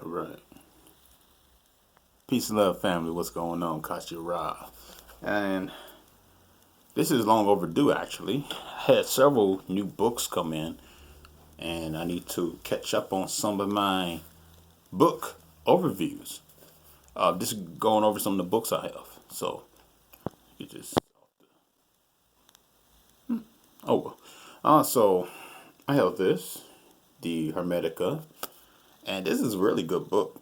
All right. Peace and love, family. What's going on? Kashi Ra. And this is long overdue, actually. I had several new books come in, and I need to catch up on some of my book overviews. Just going over some of the books I have. So, you just. Oh, well. So, I have this, the Hermetica, and this is a really good book.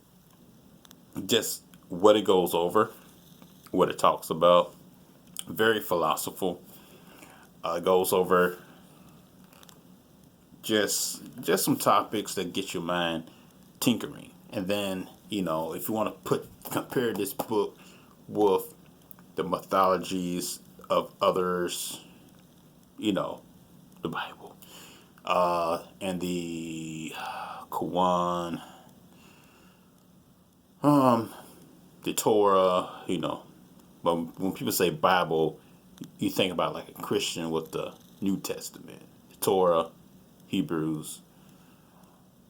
Just what it goes over, what it talks about. Very philosophical. Goes over just some topics that get your mind tinkering. And then, if you want to compare this book with the mythologies of others, the Bible, and the Quran, the Torah, But when people say Bible, you think about like a Christian with the New Testament, the Torah, Hebrews.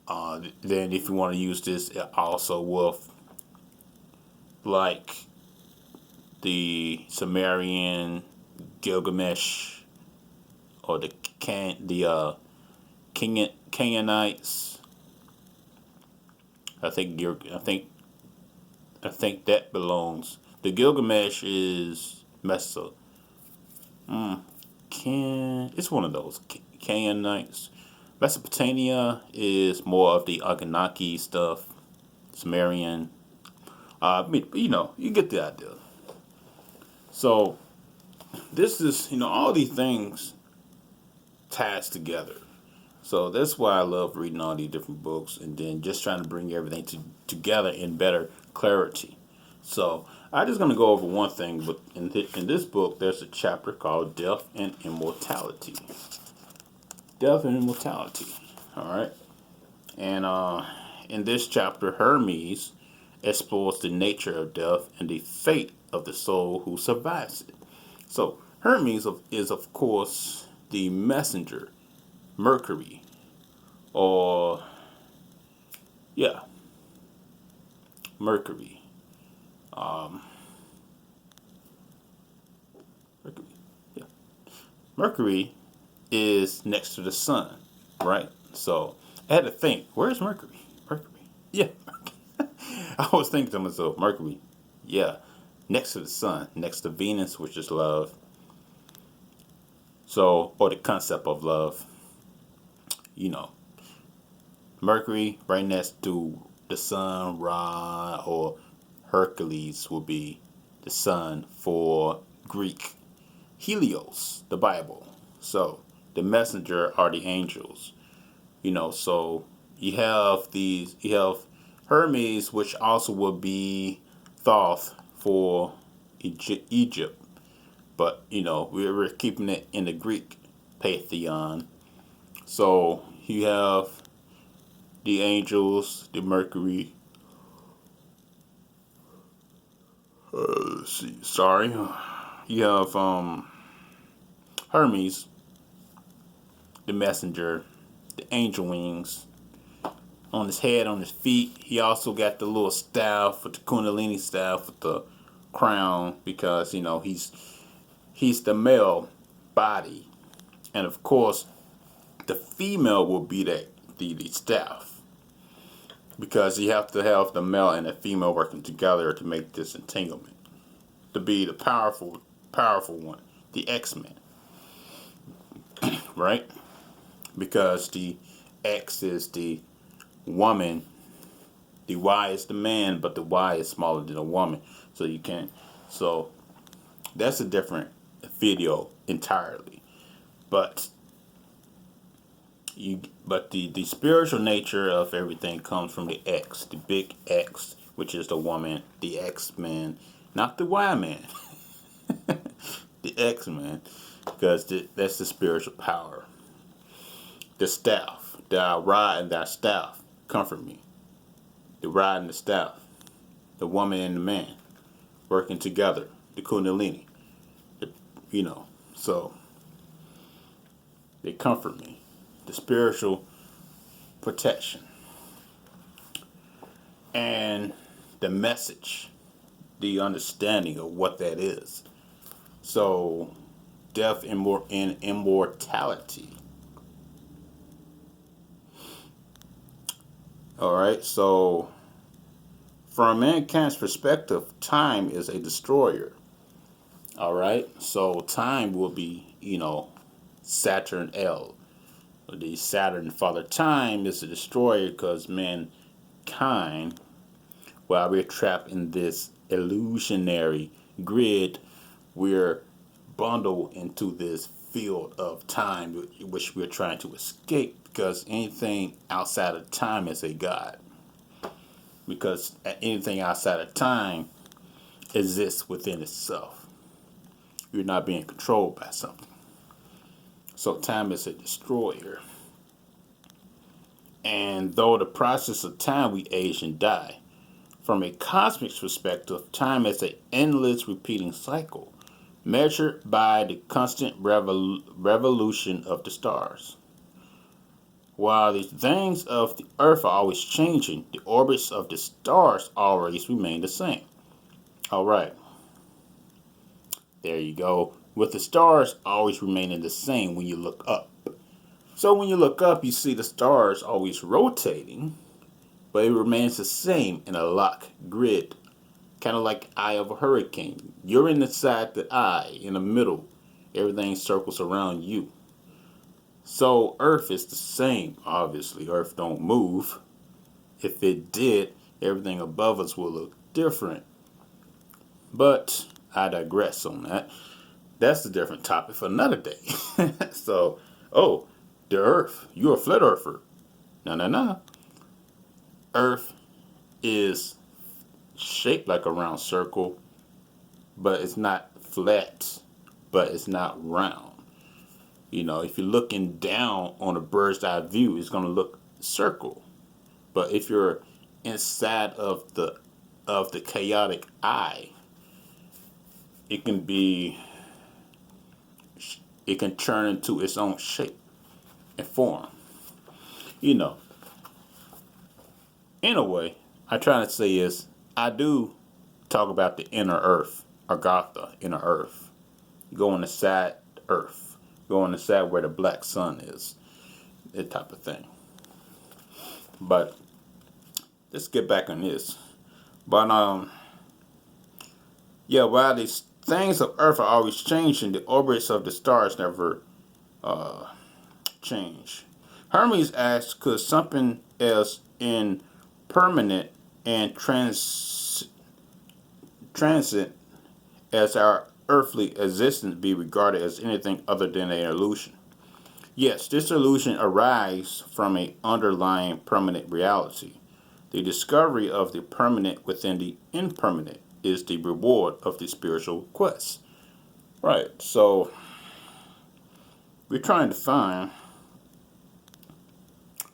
Then if you want to use this also with like the Sumerian Gilgamesh or the Canaanites, I think that belongs. The Gilgamesh is Meso. It's one of those Canaanites. Mesopotamia is more of the Anunnaki stuff. Sumerian. You get the idea. So this is, all these things ties together. So that's why I love reading all these different books and then just trying to bring everything together in better clarity. So I'm just going to go over one thing, but in this book, there's a chapter called Death and Immortality. Death and Immortality. All right. And in this chapter, Hermes explores the nature of death and the fate of the soul who survives it. So Hermes is, of course, the messenger, Mercury, or, yeah, Mercury. Mercury. Yeah. Mercury is next to the sun, right? So I had to think, where's Mercury? Mercury. Yeah. I was thinking to myself, Mercury. Yeah. Next to the sun, next to Venus, which is love. So, or the concept of love, you know, Mercury right next to the sun, Ra, or Hercules will be the sun for Greek. Helios, the Bible. So the messenger are the angels. So you have Hermes, which also will be Thoth for Egypt. But, we're keeping it in the Greek pantheon. So you have the angels, the Mercury. Let's see. Sorry. You have Hermes, the messenger, the angel wings on his head, on his feet. He also got the little staff with the Kundalini staff with the crown because he's the male body, and of course the female will be the staff because you have to have the male and the female working together to make this entanglement to be the powerful one, the X-Men, right? Because the X is the woman, the Y is the man, but the Y is smaller than a woman, so you can't. So that's a different video entirely, but the spiritual nature of everything comes from the X, the big X, which is the woman, the X man, not the Y man, the X man, because that's the spiritual power. The staff, thy rod and thy staff comfort me. The rod and the staff, the woman and the man working together, the Kundalini, so they comfort me. The spiritual protection. and the message, the understanding of what that is. So, death and immortality. All right, so from mankind's perspective, time is a destroyer. All right, so time will be, Saturn L. The Saturn Father Time is a destroyer because mankind, while we're trapped in this illusionary grid, we're bundled into this field of time which we're trying to escape, because anything outside of time is a god. Because anything outside of time exists within itself. You're not being controlled by something. So time is a destroyer. And though the process of time, we age and die. From a cosmic perspective, time is an endless repeating cycle, measured by the constant revolution of the stars. While the things of the earth are always changing, the orbits of the stars always remain the same. All right. There you go. With the stars always remaining the same when you look up. So when you look up, you see the stars always rotating, but it remains the same in a lock grid. Kind of like eye of a hurricane. You're inside the eye, in the middle. Everything circles around you. So Earth is the same, obviously. Earth don't move. If it did, everything above us will look different. But I digress on that. That's a different topic for another day. So, the Earth. You're a flat earther. No. Earth is shaped like a round circle, but it's not flat, but it's not round. If you're looking down on a bird's eye view, it's going to look circle. But if you're inside of the chaotic eye, it can turn into its own shape and form. In a way, I try to say is I do talk about the inner earth, Agartha, inner earth. Go inside earth. Go inside where the black sun is. That type of thing. But let's get back on this. But while these things of earth are always changing, the orbits of the stars never change. Hermes asks, could something else impermanent and transit as our earthly existence be regarded as anything other than an illusion? Yes, this illusion arises from an underlying permanent reality. The discovery of the permanent within the impermanent is the reward of the spiritual quest. Right, so we're trying to find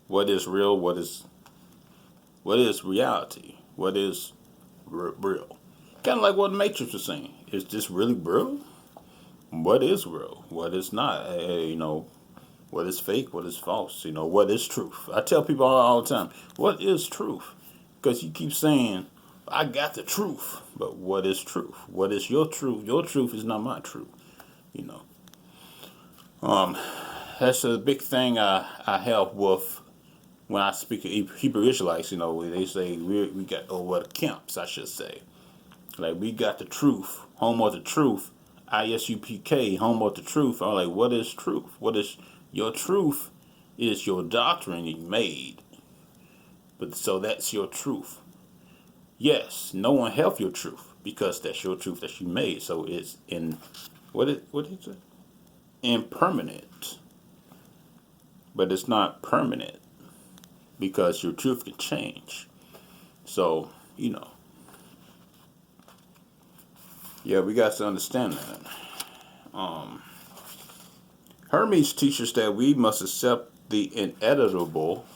what is real, what is reality, what is real. Kind of like what the Matrix was saying. Is this really real? What is real? What is not? What is fake? What is false? What is truth? I tell people all the time, what is truth? Because you keep saying, I got the truth. But what is truth? What is your truth? Your truth is not my truth. That's a big thing I help with when I speak to Hebrew Israelites. They say we got, the camps, I should say. Like, we got the truth, home of the truth, ISUPK, home of the truth. I'm like, what is truth? What is your truth? Is your doctrine you made. But so that's your truth. Yes, no one help your truth because that's your truth that you made. So it's what is it? Impermanent. But it's not permanent because your truth can change. So, yeah, we got to understand that. Hermes teaches that we must accept the inevitable,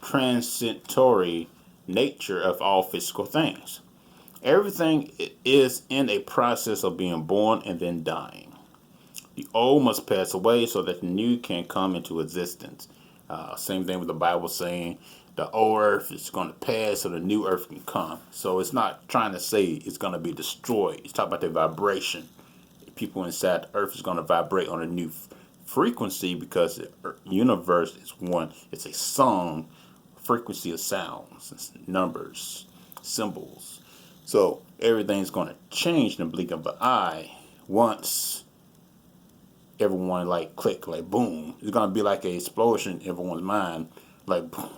transitory nature of all physical things. Everything is in a process of being born and then dying. The old must pass away so that the new can come into existence. Same thing with the Bible saying the old earth is going to pass so the new earth can come. So it's not trying to say it's going to be destroyed. It's talking about the vibration. People inside the earth is going to vibrate on a new frequency because the universe is one. It's a song, frequency of sounds, numbers, symbols. So everything's going to change in the blink of an eye once everyone like click, like boom. It's going to be like an explosion in everyone's mind, like boom.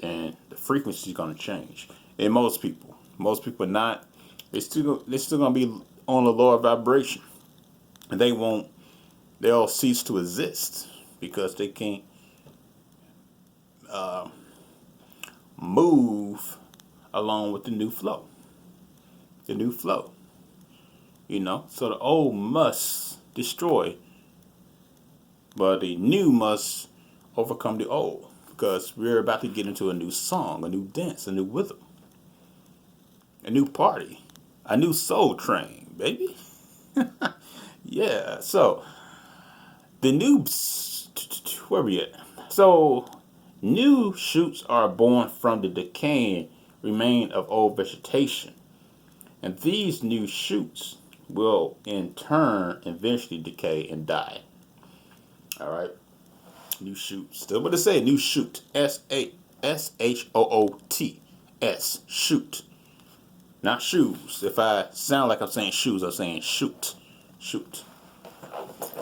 And the frequency is going to change. And most people not. They're still going to be on the lower vibration, and they'll cease to exist because they can't move along with the new flow. The new flow, So the old must destroy, but the new must overcome the old because we're about to get into a new song, a new dance, a new rhythm, a new party, a new soul train, baby. Yeah, so the new, where we at? So new shoots are born from the decaying remain of old vegetation, and these new shoots will in turn eventually decay and die. All right, new shoot. Still what it say? New shoot. SHOOT. Shoot. Not shoes. If I sound like I'm saying shoes, I'm saying shoot. Shoot.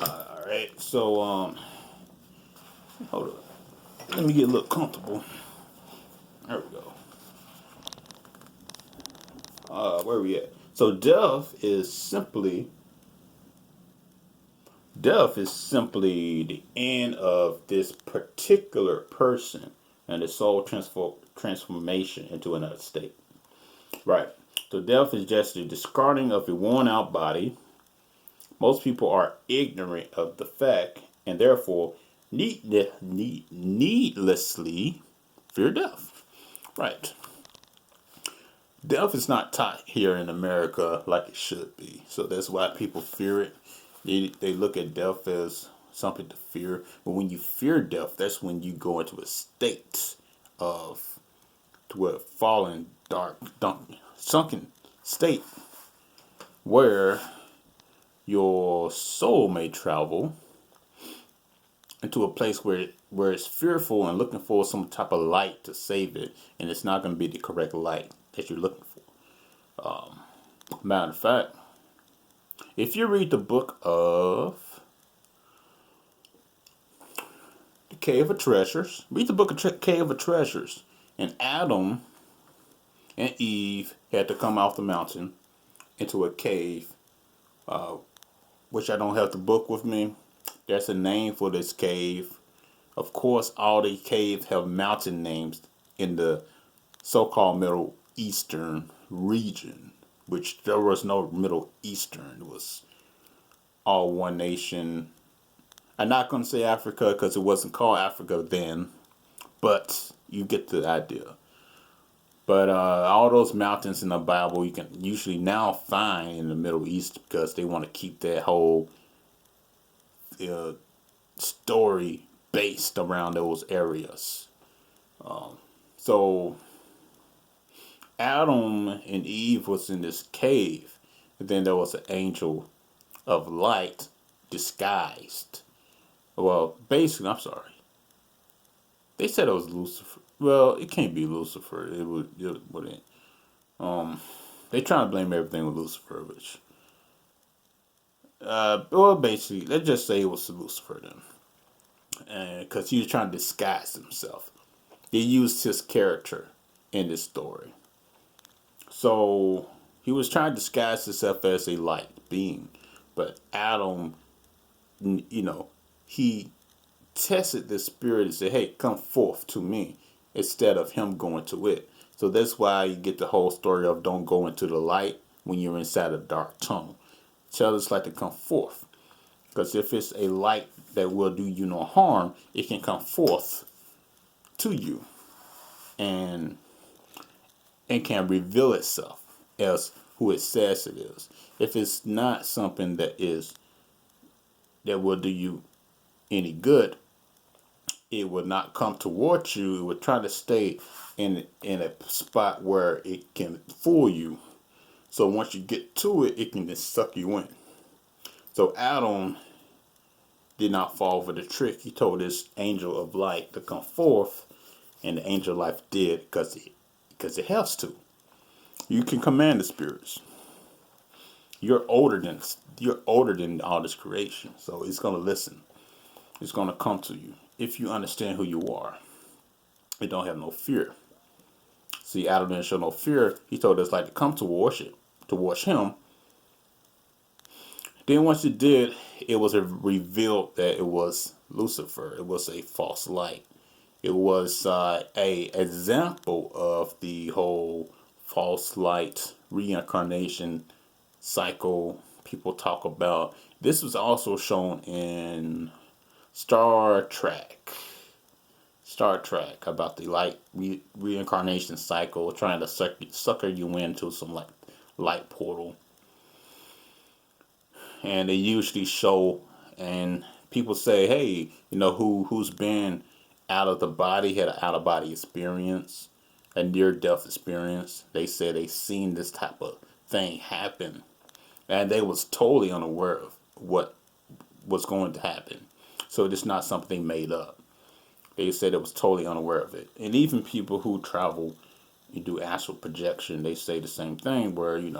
Alright, so, hold up. Let me get a little comfortable. There we go. Where we at? So death is simply the end of this particular person and the soul transformation into another state. Right. So death is just the discarding of a worn out body. Most people are ignorant of the fact and therefore needlessly fear death. Right. Death is not taught here in America like it should be. So that's why people fear it. They look at death as something to fear. But when you fear death, that's when you go into a state of to a fallen, dark, sunken state where your soul may travel into a place where it's fearful and looking for some type of light to save it, and it's not going to be the correct light that you're looking for. Matter of fact, if you read the book of the Cave of Treasures, read the book of Cave of Treasures, and Adam and Eve had to come off the mountain into a cave, which I don't have the book with me. There's a name for this cave. Of course, all the caves have mountain names in the so-called Middle Eastern region, which there was no Middle Eastern. It was all one nation. I'm not going to say Africa because it wasn't called Africa then, but you get the idea. But all those mountains in the Bible you can usually now find in the Middle East because they want to keep that whole story based around those areas. So Adam and Eve was in this cave, and then there was an angel of light disguised. Well, basically, I'm sorry. They said it was Lucifer. Well, it can't be Lucifer. It wouldn't. They trying to blame everything with Lucifer, which, well, basically, let's just say it was Lucifer then, because he was trying to disguise himself. He used his character in this story, so he was trying to disguise himself as a light being, but Adam, he tested the spirit and said, "Hey, come forth to me," instead of him going to it. So that's why you get the whole story of don't go into the light when you're inside a dark tunnel. Tell us like to come forth. Because if it's a light that will do you no harm, it can come forth to you and can reveal itself as who it says it is. If it's not something that will do you any good, it would not come towards you. It would try to stay in a spot where it can fool you. So once you get to it, it can just suck you in. So Adam did not fall for the trick. He told this angel of light to come forth, and the angel of life did because it has to. You can command the spirits. You're older than all this creation, so it's gonna listen. It's gonna come to you if you understand who you are. It don't have no fear. See, Adam didn't show no fear. He told us like to come towards him. Then once it did, it was revealed that it was Lucifer. It was a false light. It was a example of the whole false light reincarnation cycle people talk about. This was also shown in Star Trek. Star Trek about the light reincarnation cycle, trying to sucker you into some like light portal. And they usually show, and people say, hey, who's been out of the body, had an out of body experience, a near death experience. They said they seen this type of thing happen, and they was totally unaware of what was going to happen. So it's not something made up. They said it was totally unaware of it. And even people who travel and do astral projection, they say the same thing where, you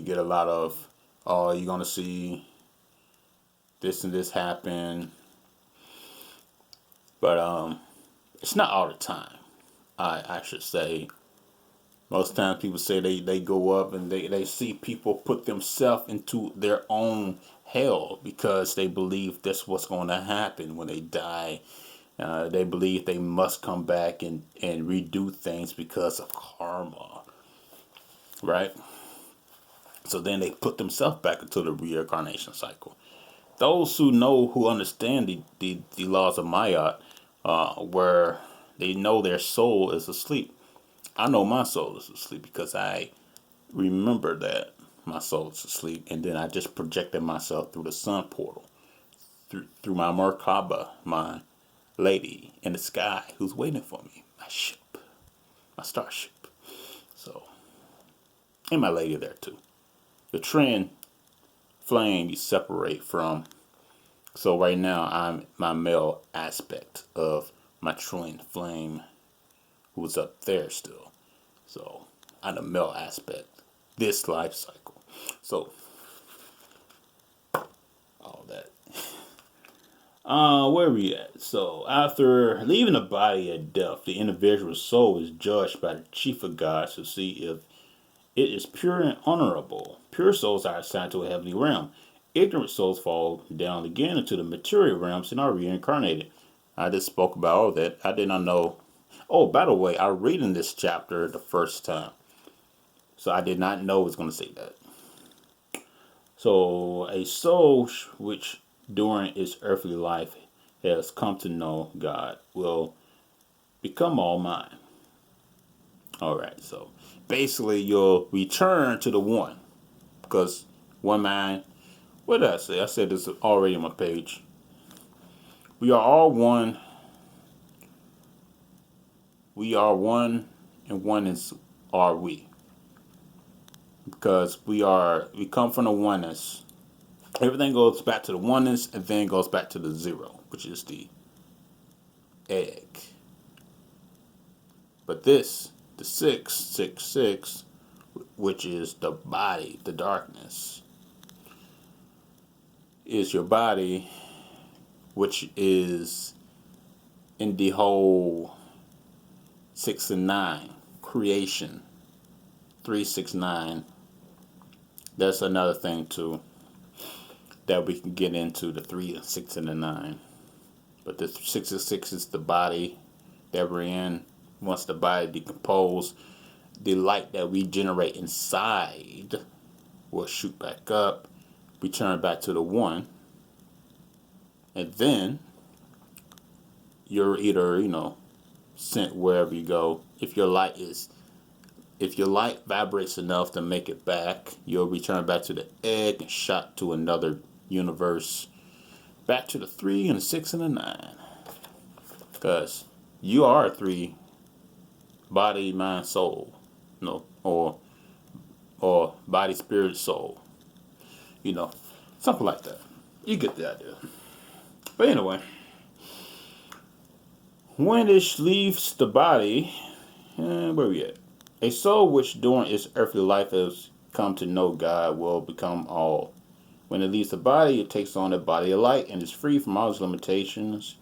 get a lot of, oh, you're going to see this and this happen. But it's not all the time. I should say. Most times people say they go up and they see people put themselves into their own hell because they believe that's what's going to happen when they die. They believe they must come back and redo things because of karma. Right? So then they put themselves back into the reincarnation cycle. Those who understand the laws of Maya, where they know their soul is asleep. I know my soul is asleep because I remember that my soul is asleep, and then I just projected myself through the sun portal, through my Merkaba, my lady in the sky who's waiting for me, my ship, my starship. So, and my lady there too. The trend flame you separate from. So right now I'm my male aspect of my twin flame who's up there still. So I'm the male aspect. This life cycle. So all that. Where are we at? So after leaving the body at death, the individual's soul is judged by the chief of gods to see if it is pure and honorable. Pure souls are assigned to a heavenly realm. Ignorant souls fall down again into the material realms and are reincarnated. I just spoke about all that. I did not know. Oh, by the way, I read in this chapter the first time. So I did not know it was going to say that. So a soul which during its earthly life has come to know God will become all mine. Alright, so basically you'll return to the one. Because one mind, what did I say? I said this already on my page. We are all one. We are one, and one are we. Because we come from the oneness. Everything goes back to the oneness and then goes back to the zero, which is the egg. But this, the 666, which is the body, the darkness, is your body, which is in the whole 6 and 9 creation. 369. That's another thing too that we can get into, the 3, 6, and the 9. But the 666 is the body that we're in. Once the body decomposes, the light that we generate inside will shoot back up, return back to the one, and then you're either, sent wherever you go. If your light vibrates enough to make it back, you'll return back to the egg and shot to another universe, back to the 3 and the 6 and the 9. Because you are three: body, mind, soul. No, or body, spirit, soul. You know, something like that. You get the idea. But anyway, when it leaves the body, where we at? A soul which during its earthly life has come to know God will become all. When it leaves the body, it takes on a body of light and is free from all its limitations.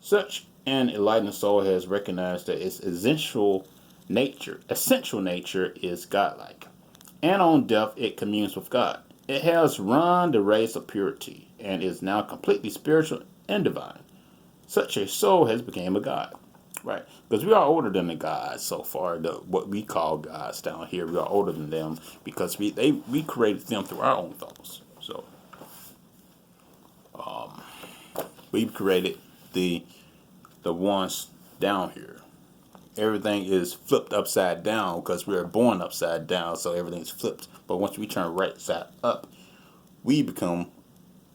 Such an enlightened soul has recognized that its essential nature is godlike. And on death it communes with God. It has run the race of purity and is now completely spiritual and divine. Such a soul has become a god. Right? Because we are older than the gods so far. What we call gods down here, we are older than them because we created them through our own thoughts. So we created the ones down here. Everything is flipped upside down because we are born upside down, so everything's flipped. But once we turn right side up, we become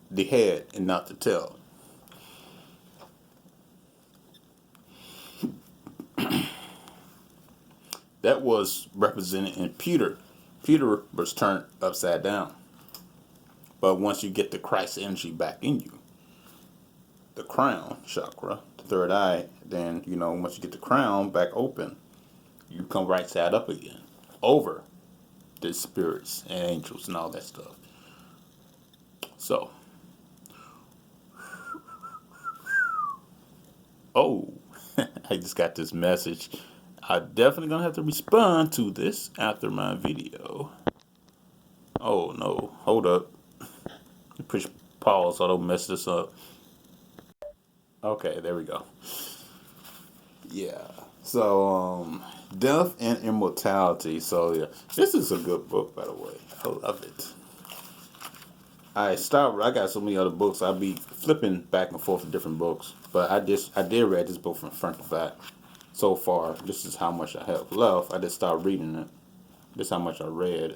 the head and not the tail. That was represented in Peter. Peter was turned upside down. But once you get the Christ energy back in you, the crown chakra, the third eye, then, once you get the crown back open, you come right side up again. Over the spirits and angels and all that stuff. So, oh, I just got this message. I'm definitely going to have to respond to this after my video. Oh, no. Hold up. Push pause so I don't mess this up. Okay, there we go. Yeah. So, Death and Immortality. So, yeah. This is a good book, by the way. I love it. I got so many other books. I'll be flipping back and forth to different books. But I did read this book from front to back. So far, this is how much I have left. I just started reading it. This is how much I read.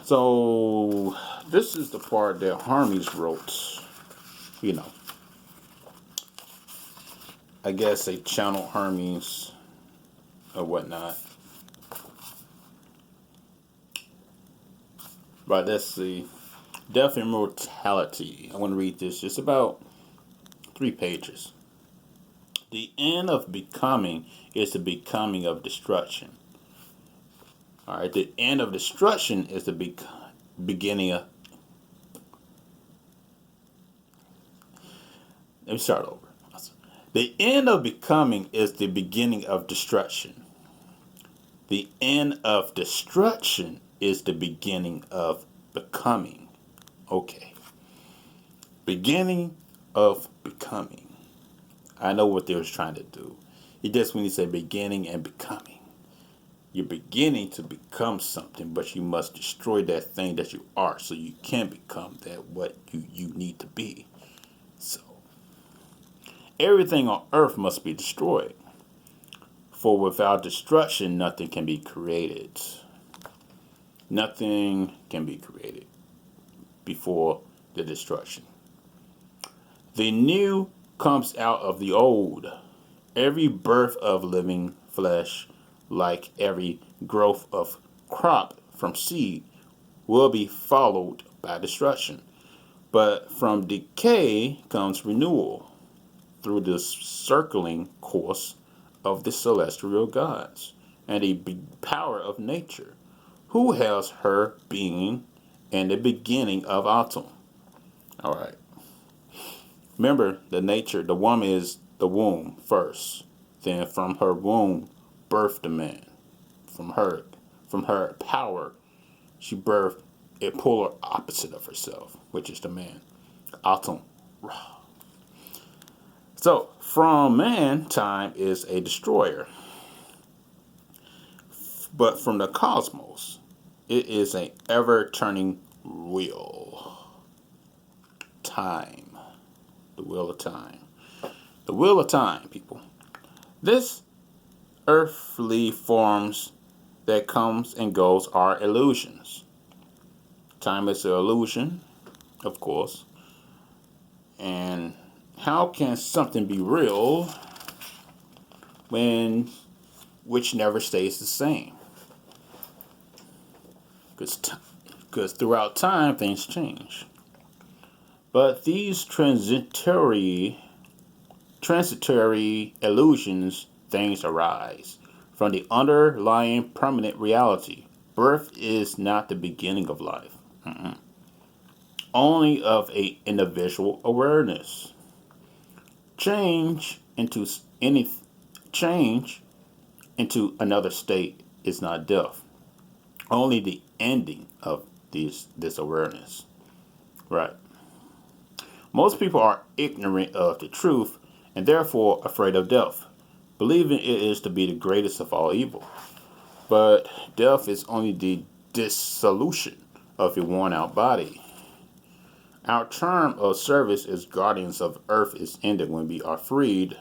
So, this is the part that Hermes wrote. I guess they channeled Hermes or whatnot. But let's see. Death and Immortality. I want to read this. It's about 3 pages. The end of becoming is the becoming of destruction. Alright, the end of destruction is the beginning of... Let me start over. The end of becoming is the beginning of destruction. The end of destruction is the beginning of becoming. Okay. Beginning of becoming. I know what they was trying to do. It just when you say beginning and becoming. You're beginning to become something, but you must destroy that thing that you are so you can become that what you need to be. So, everything on earth must be destroyed. For without destruction, nothing can be created. Nothing can be created before the destruction. The new comes out of the old. Every birth of living flesh, like every growth of crop from seed, will be followed by destruction. But from decay comes renewal through the circling course of the celestial gods and the power of nature, who has her being in the beginning of autumn. All right. Remember, the woman is the womb first. Then from her womb, birthed the man. From her power, she birthed a polar opposite of herself, which is the man. Autumn. So, from man, time is a destroyer. But from the cosmos, it is an ever-turning wheel. Time. The wheel of time. The wheel of time, people. This earthly forms that comes and goes are illusions. Time is an illusion, of course. And how can something be real when which never stays the same? Because throughout time things change. But these transitory illusions, things arise from the underlying permanent reality. Birth is not the beginning of life, only of a individual awareness. Change into any change into another state is not death, only the ending of this awareness. Right. Most people are ignorant of the truth and therefore afraid of death, believing it is to be the greatest of all evil. But death is only the dissolution of a worn out body. Our term of service as guardians of earth is ended when we are freed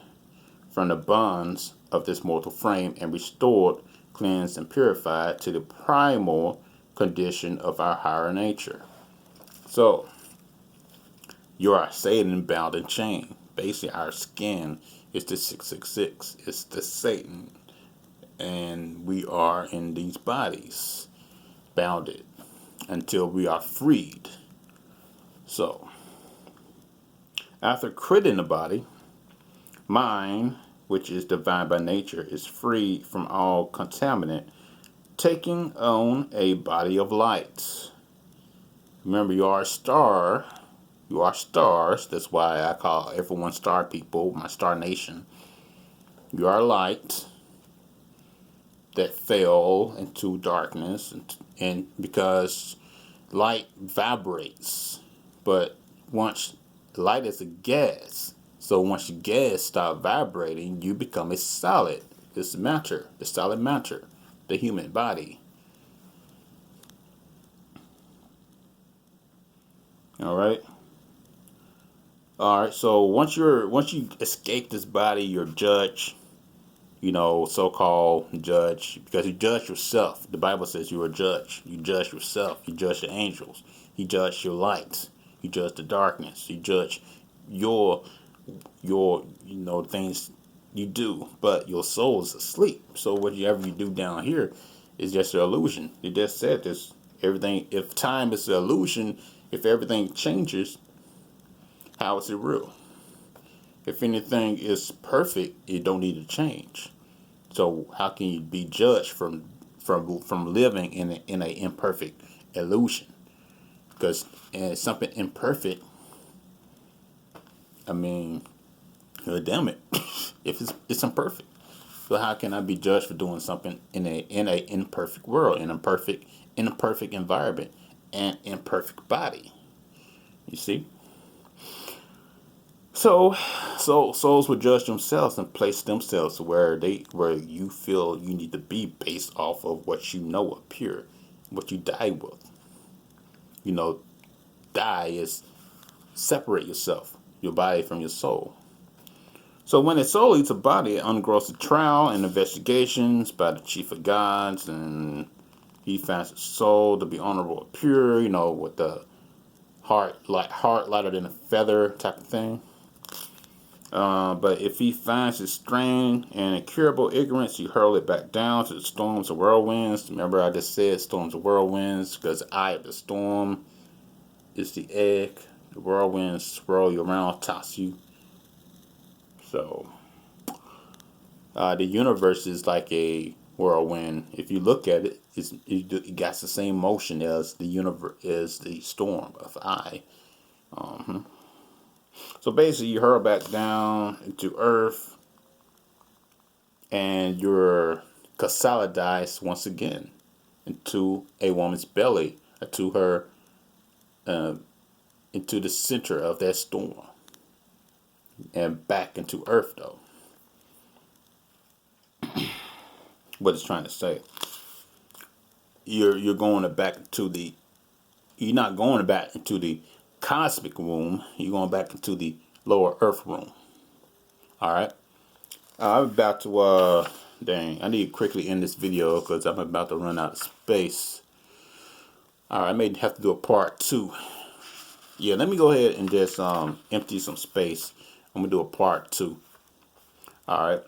from the bonds of this mortal frame and restored, cleansed, and purified to the primal condition of our higher nature. So, you are Satan bound and chained. Basically, our skin is the 666. It's the Satan. And we are in these bodies, bounded, until we are freed. So, after quitting the body, mind, which is divine by nature, is free from all contaminant, taking on a body of light. Remember, you are a star. You are stars. That's why I call everyone star people, my star nation. You are light that fell into darkness, and because light vibrates, but once light is a gas, so once your gas stop vibrating, you become a solid. It's matter, the solid matter, the human body. All right. All right. So once you escape this body, you're judged. So-called judge, because you judge yourself. The Bible says you are judged. You judge yourself. You judge the angels. You judge your light. You judge the darkness. You judge your things you do, but your soul is asleep. So whatever you do down here is just an illusion. It just said this. Everything. If time is an illusion, if everything changes, how is it real? If anything is perfect, it don't need to change. So how can you be judged from living in a imperfect illusion? Because something imperfect, I mean, damn it, if it's imperfect. So how can I be judged for doing something in a imperfect world, in a perfect environment, and imperfect body? You see. So souls would judge themselves and place themselves where you feel you need to be based off of what you know are pure, what you die with. Die is separate yourself, your body from your soul. So when a soul leaves a body, it undergoes a trial and investigations by the chief of gods, and he finds the soul to be honorable and pure, with the heart lighter than a feather type of thing. But if he finds it strained and incurable ignorance, you hurl it back down to the storms of whirlwinds. Remember, I just said storms of whirlwinds, because the eye of the storm is the egg. The whirlwinds swirl you around, toss you. So, the universe is like a whirlwind. If you look at it, it got the same motion as the universe, is the storm of eye. So basically, you hurl back down into earth, and you're consolidized once again into a woman's belly, to her, into the center of that storm, and back into earth. Though, what it's trying to say, you're going back to the, you're not going back into the cosmic womb. You're going back into the lower earth room. All right. I'm about to, dang, I need to quickly end this video because I'm about to run out of space. All right, I may have to do a part 2. Yeah, let me go ahead and just empty some space. I'm gonna do a part 2. All right.